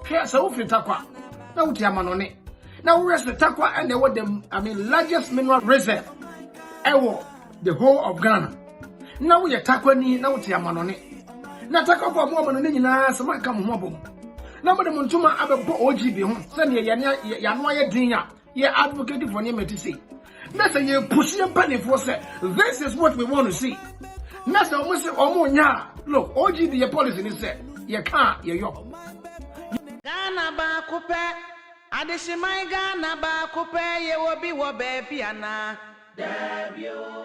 Here so free takwa. Na uti amanone. Now we rest the takwa and they were the largest mineral reserve ever the whole of Ghana. Now we takwa ni na uti amanone. Na takwa kwa mo amanone nyina sama ka mo bom. Na mo de montuma abebo OGB ho. Se ne ya no ye din ya ye advocate for nyame to say. Na say ye push ye panifo say this is what we want to see. Na say omo say omo nya look OGB ye policy ni say ye can ye yo. Ghana ba kupe Adeshimai Ghana ba kupe ye wobi wo baby ana Debio.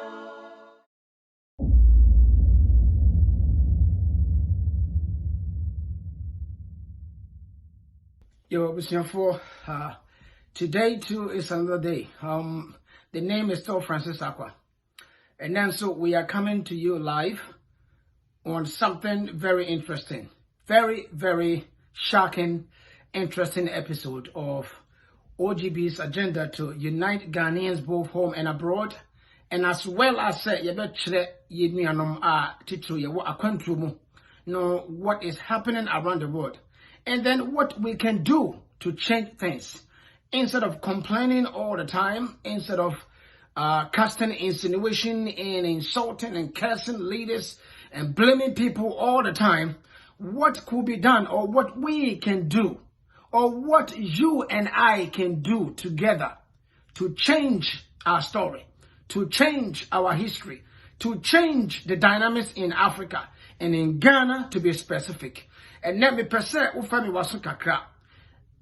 Yo, for today too is another day. The name is still Francis Aqua, and then so we are coming to you live on something very interesting, very shocking, interesting episode of OGB's agenda to unite Ghanaians both home and abroad, and as well as say you better know what is happening around the world. And then what we can do to change things. Instead of complaining all the time, instead of casting insinuation and insulting and cursing leaders and blaming people all the time, what could be done or what we can do or what you and I can do together to change our story, to change our history, to change the dynamics in Africa and in Ghana to be specific. And let me per se ufami wasu kakra.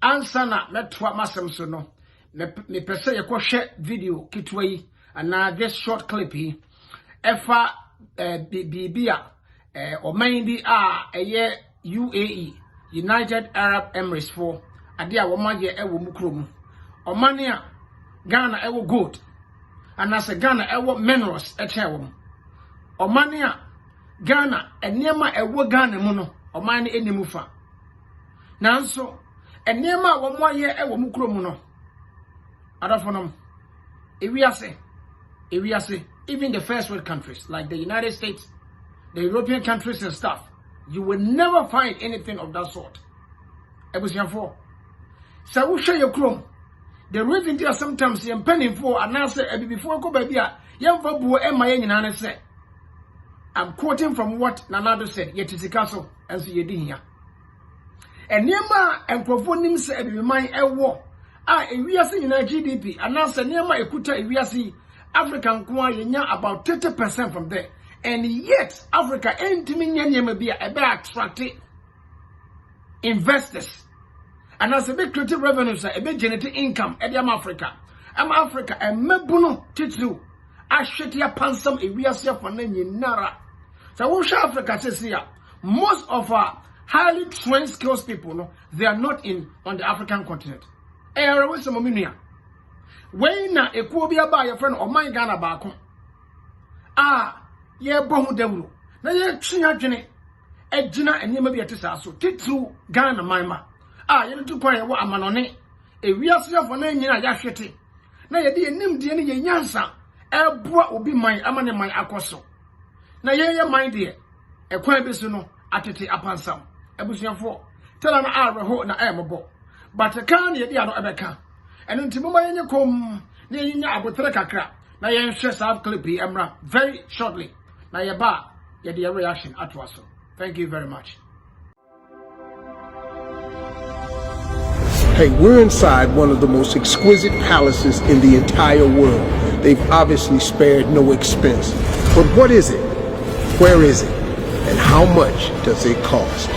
Ansa na metwa masem so no. Me per se yekwo hwe video kitwa yi ana this short clip yi. Efa bibia oman bi eye UAE, United Arab Emirates for ade a wo maye ewo mukrom. Omane a Ghana ewo gold. Anase Ghana ewo minerals echewo. Omane a Ghana enema ewo Ghana mu no. Omani enimufa. Nanso, enema wo mo ye ewo mukrom no. Adafonom. Ewiase, even the first world countries like the United States, the European countries and stuff, you will never find anything of that sort. Ebusianfo. So wo share your chrome. The reason there sometimes you penning for and now say before go baby a yemfa buo ema ye nyina ne say. I'm quoting from what Nanado said, yet is a castle, and so you did here. And Nema and Profonim said, be mine a war. We are seeing in GDP, and now Nema Ekuta, we are seeing African Kwanya about 30% from there. And yet, Africa ain't me be a better attractive investors. And as a big creative revenues, a big genetic income, Ediam Africa. I'm Africa, and Mebuno Titu. I shut your pansam, if we are safe for Nara. So what Africa says here, most of our highly trained skills people, no, they are not on the African continent. When na ekubia ba your friend or my Ghana back. Ye bohu devil. Na ye tria dwene. Ejina enye ma bi atisa so. Titu Ghana manma. Ye to kwan wo amanone. Ewiase for na nyina ya hwete. Na ye de enim de ne ye nyansa. Eboa obi man amane man akoso. Na ye mind de ekwan bi so no atete apansam ebusuafo tell na areho na embo but kan ye dia no ebeka eno ntimo ye nyekom na ye nya abotre kakra na ye nhwe saf clip emra very shortly na ye ba ye de reaction atwaso. Thank you very much. Hey, we're inside one of the most exquisite palaces in the entire world. They've obviously spared no expense. But what is it? Where is it? And how much does it cost?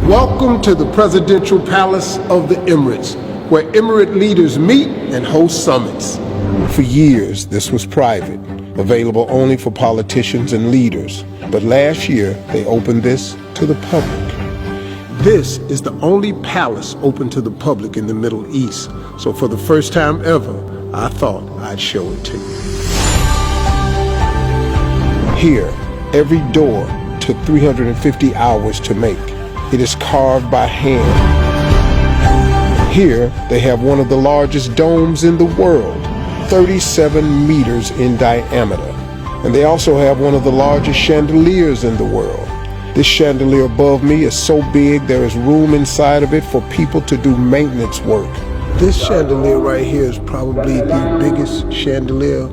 Welcome to the Presidential Palace of the Emirates, where Emirate leaders meet and host summits. For years, this was private, available only for politicians and leaders. But last year, they opened this to the public. This is the only palace open to the public in the Middle East. So for the first time ever, I thought I'd show it to you. Here, every door took 350 hours to make. It is carved by hand. Here, they have one of the largest domes in the world, 37 meters in diameter. And they also have one of the largest chandeliers in the world. This chandelier above me is so big there is room inside of it for people to do maintenance work. This chandelier right here is probably the biggest chandelier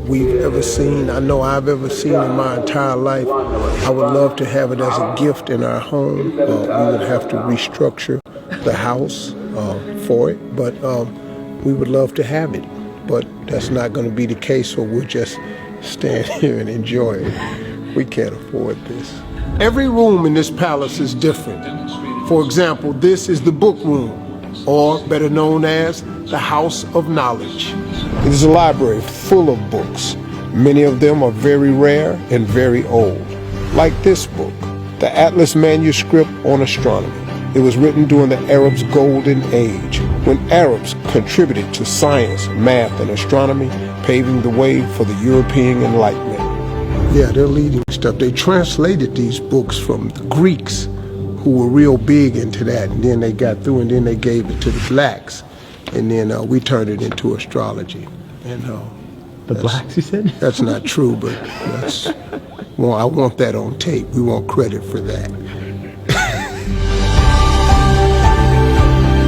we've ever seen. I know I've ever seen in my entire life. I would love to have it as a gift in our home. We would have to restructure the house for it, but we would love to have it. But that's not going to be the case, so we'll just stand here and enjoy it. We can't afford this. Every room in this palace is different. For example, this is the book room, or better known as the House of Knowledge. It is a library full of books. Many of them are very rare and very old. Like this book, the Atlas Manuscript on Astronomy. It was written during the Arabs' Golden Age, when Arabs contributed to science, math, and astronomy, paving the way for the European Enlightenment. Yeah, they're leading stuff. They translated these books from the Greeks, who were real big into that, and then they got through, and then they gave it to the blacks, and then we turned it into astrology. And the blacks, you said? That's not true, but that's, well, I want that on tape. We want credit for that.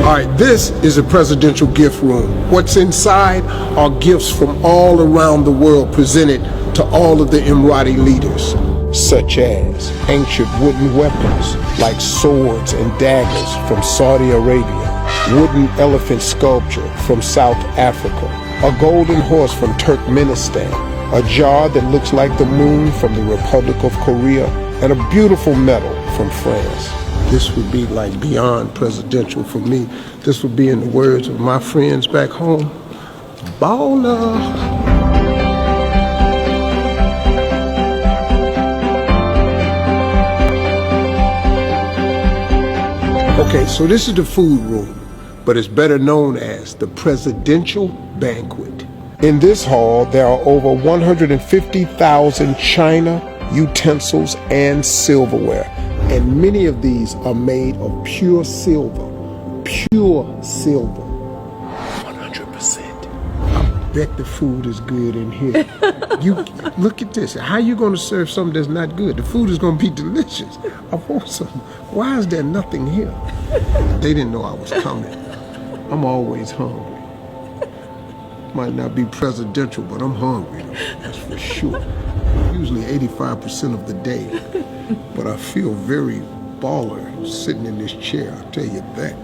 All right, this is a presidential gift room. What's inside are gifts from all around the world presented to all of the Emirati leaders, such as ancient wooden weapons like swords and daggers from Saudi Arabia, wooden elephant sculpture from South Africa, a golden horse from Turkmenistan, a jar that looks like the moon from the Republic of Korea, and a beautiful medal from France. This would be like beyond presidential for me. This would be, in the words of my friends back home, baller. Okay, so this is the food room, but it's better known as the Presidential Banquet. In this hall, there are over 150,000 china, utensils, and silverware, and many of these are made of pure silver. Pure silver. 100%. I bet the food is good in here. You look at this. How are you going to serve something that's not good? The food is going to be delicious. I want some. Why is there nothing here? They didn't know I was coming. I'm always hungry. Might not be presidential, but I'm hungry, that's for sure. Usually 85% of the day, but I feel very baller sitting in this chair, I'll tell you that.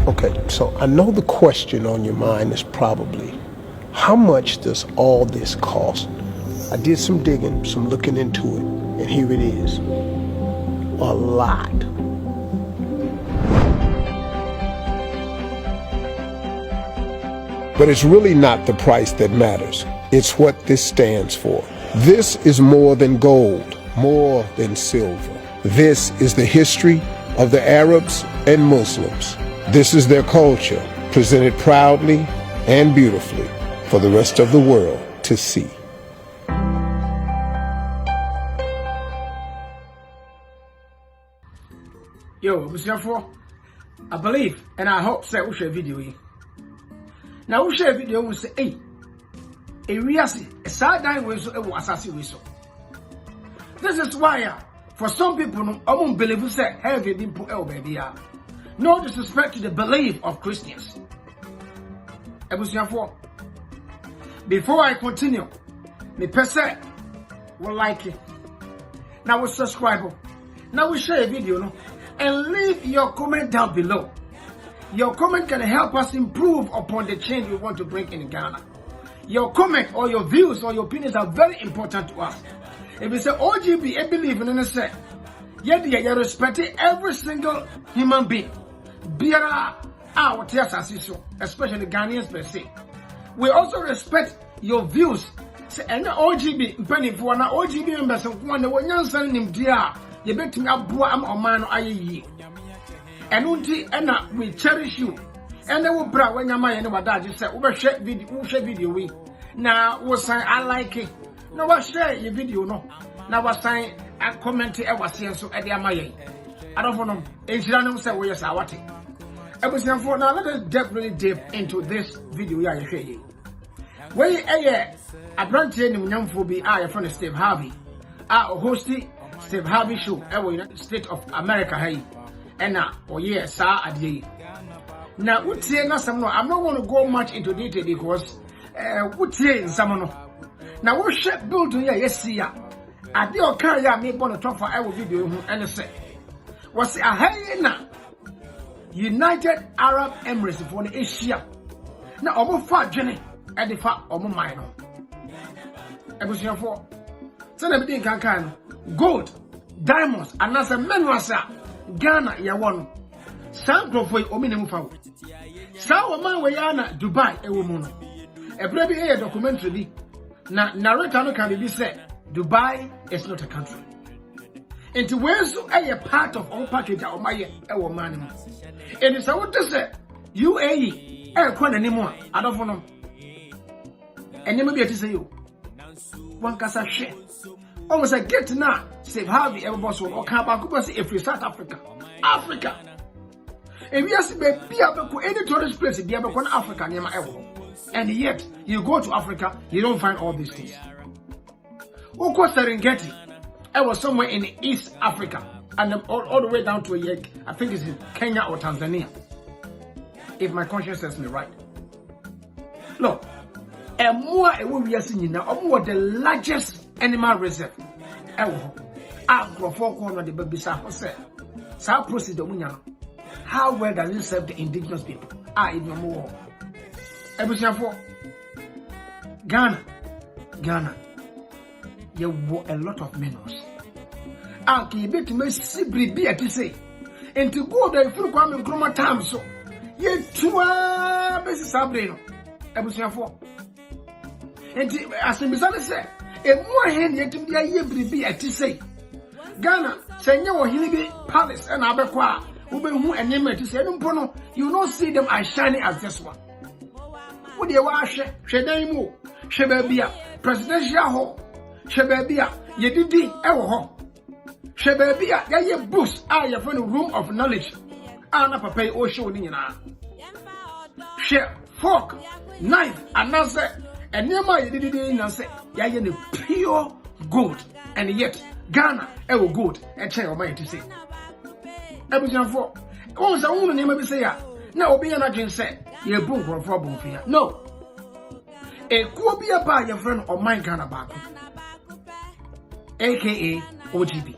Okay, so I know the question on your mind is probably, how much does all this cost? I did some digging, some looking into it, and here it is. A lot. But it's really not the price that matters. It's what this stands for. This is more than gold, more than silver. This is the history of the Arabs and Muslims. This is their culture, presented proudly and beautifully for the rest of the world to see. Yo, Mr. I believe and I hope that we share video. Now we share video we say, hey, we are a side dine way so a assassin way so. This is why for some people no won't believe we say have you been put baby. No disrespect to the belief of Christians. Before I continue, me person will like it. Now we subscribe. Now we share a video no, and leave your comment down below. Your comment can help us improve upon the change we want to bring in Ghana. Your comment or your views or your opinions are very important to us. If you say OGB, I believe in it, say, yeah, you respect every single human being. Especially Ghanaians per se. We also respect your views. And the OGB, penny for an OGB members of one, the one young son named Dia, you bet me up, or man, I and we cherish you. And then we brought when your man and my dad just said, we share video. We now we say I like it. Now we share your video. No, now we say I comment it. I was saying so. I don't know. If you don't say we are sawati. I was saying for now. Let us definitely dip into this video. Yeah, you hear. Where a brand new young for be I from Steve Harvey. I hosted Steve Harvey show United States of America hey ena oye sa ade na utie na sam no I'm not going to go much into detail because utie nsam no na wo hwe building ya yesia ade o kan ya me bon to for video hu ene se was a na United Arab Emirates for the Asia na omo fa dwene e de fa omo man no ebusiafo se na bidin kan no gold diamonds and as a menwasa Ghana ya won sankrofo ominemu fa wo sa wo man we ya na Dubai e wo mu no ebra bi e documentary bi na narrator no can be say Dubai is not a country. Into ways a part of all package of my man. And it's what to say UAE anymore. I don't know. And never be to say you. One can say almost a get now. Save Harvey ever boss or Kabaku if we South Africa. Africa. And we have to be able to any tourist place be able to Africa near my elbow. And yet you go to Africa, you don't find all these things. Oko Serengeti, I was somewhere in East Africa and all the way down to I think it's in Kenya or Tanzania. If my conscience serves me right. Look, and more we are seeing now, the largest animal reserve ever. The baby South proceed how well does it serve the indigenous people? Even more. Ghana. You were a lot of minerals. Aki bit me sibri be at say. And to go there, if you come in Chroma time, so ye twa Mrs. Sabrino. Ebusiafo. And as the Mississippi said, a more hand yet to be a year be at say. Ghana, say no, he be Palace and Aberqua, who and name to say, you don't see them as shiny as this one. Would you wash Shedaimu, Shebabia, Presidential Hall? Shebabia, ye did ever home. Shebabia, ya ye boost, your friend room of knowledge. Anna papa o show in na. She fork, knife, and answer, and near my did answer, ya ye pure gold, and yet Ghana ever good, and chair of my to say. Everything for almost a woman name of say, now be an agent said, ye boom for a problem for you. No. A could be a buy your friend of mine Ghana back. AKA OGB.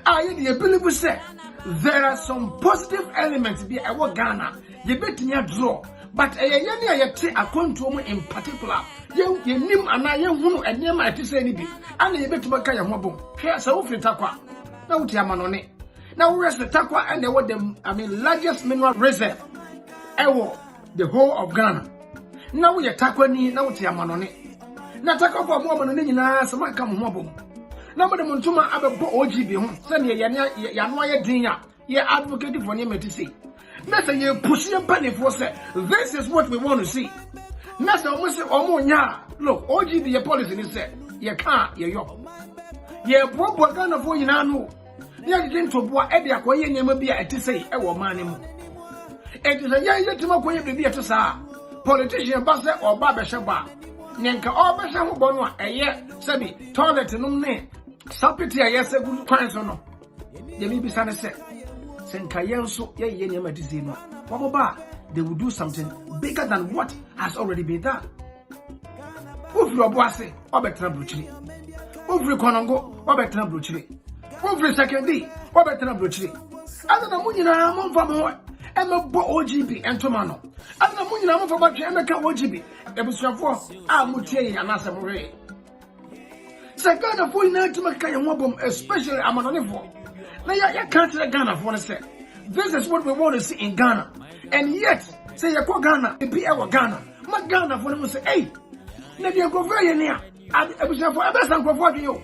I the ability to say there are some positive elements be our Ghana. You bet me a draw, but a control in particular. You nim and I who and near my to say anything. And you bet to make a mobile. Here's a free takwa. Now, Tiamanone. Now, where's the takwa and the what them largest mineral reserve? The whole of Ghana. Now we are takwani, now Tiamanone. Now, take up a woman in some come mobile. Now, the Montuma Abba OGB, send ye Yanoya Dinya, ye advocating for name to see. That's a ye push your penny for say, this is what we want to see. That's almost almost ya. Look, OGB your policy is said, ye can't, ye yo. Ye broke what kind of for you now. Ye didn't to what Eddie acquire name be at to say, a woman. It is a young to make be at to say, politician, Bassa or Baba Shaba. Nanka all Basha Bonwa, a year, Sabi, toilet no name. Sapiti a yes a good crimes or no. Ye may be son said. Senkayenso, ye Yamatizino. Wababa, they will do something bigger than what has already been done. Ufri Obuase, Obetra Bruchri. Ufri Konongo, Obetra Bruchri. Ufri Sekendi, Obetra Bruchri. Other than Munina, Mon Famo, Emma Bo OGB and Tomano. Other than Munina, Mon Famo, Emeka OGB. Ebusiafo, Mutie and Asamore. Ghana for night to make a wobble, especially Amanonifo. Now, you can't let Ghana for say. This is what we want to see in Ghana. And yet, say you call Ghana, it be our Ghana. My Ghana for them to say, hey, let you go very near. And it was for best and for you.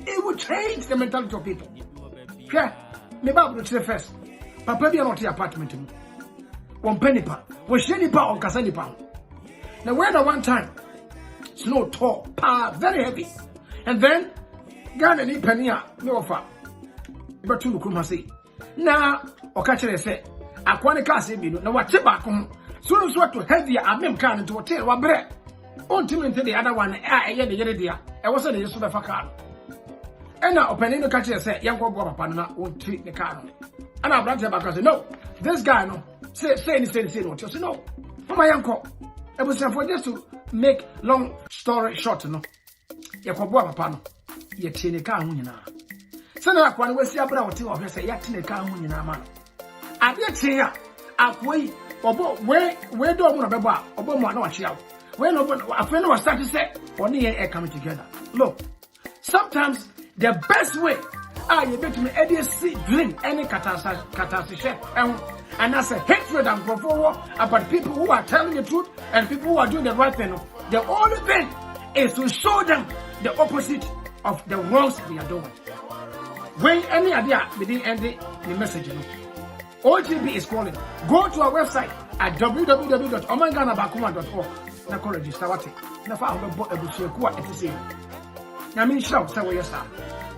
It will change the mentality of people. Yeah, maybe I will say first. Papa be not the apartment. One penny pa, one shady pa or Cassani pa. Now, where the one time, snow tall, very heavy. And then, Ghana ni penia, no offer. But to Kumasi. Now, Okachele said, Aquanica said, no, what tobacco. Soon as what to heavy, I mean, can into a tail, what bread. Ultimately, the other one, I was a Yusufa Fakar. And now opening the catcher say, young boy, papa, no, won't treat the car. And I brought back and say, no, this guy, no, say, what you say, no. For my uncle, it was for just to make long story short, no. Yakobo, papa, no, yet the car, so now, when we see a brother, you say, yet in the car, man. I did say, where do I want to be about? Obama, no, child. When a friend was starting to say, only air coming together. Look, sometimes the best way, you bet me any drink any catastrophe and that's a hatred and provoke about people who are telling the truth and people who are doing the right thing. The only thing is to show them the opposite of the wrongs they are doing. When any idea within end the message, OGB is calling. Go to our website at www.omanganabakuma.org. Na ko register wate. Na fa ho ebusuaku a etise. Na me shout say we yes sir.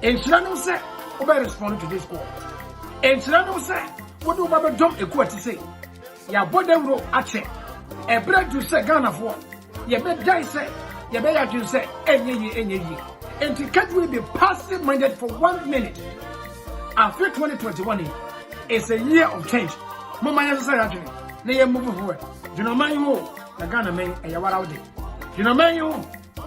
Enchira no say we be respond to this call. Enchira no say we do ba dom eku etise. Ya bodewro ache. Ebra ju say Ghana for. Ye be die say, ye be ya ju say enye. And can't we be passive minded for 1 minute? After 2021 it's a year of change. Mama ya say actually. Na ye move forward. You know man you na Ghana men e ya wara ode. You know man you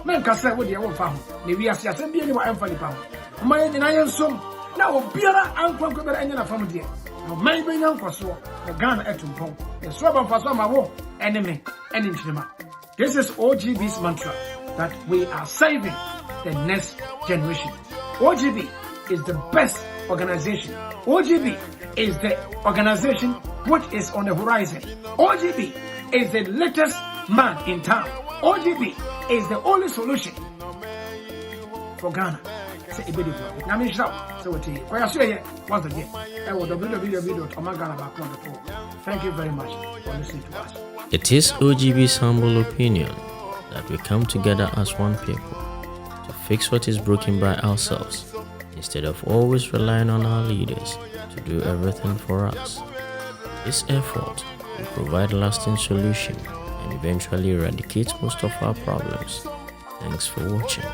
men ka say we dey won fa ho. Na wi ase asem bi ni wa emfa ni pa ho. Mama ye nyina ye nsom na obiara ankwan ko bere anya na fam de. No man be nyan kwaso na Ghana etumpon. E so ba fa so ma wo enemy eni nchirima. This is OGB's mantra that we are saving the next generation. OGB is the best organization. OGB is the organization which is on the horizon. OGB is the latest man in town. OGB is the only solution for Ghana. Say now me shout. So what you once again. www.omanganabakuma.org. Thank you very much for listening to us. It is OGB's humble opinion that we come together as one people to fix what is broken by ourselves, instead of always relying on our leaders to do everything for us. This effort will provide lasting solution and eventually eradicate most of our problems. Thanks for watching.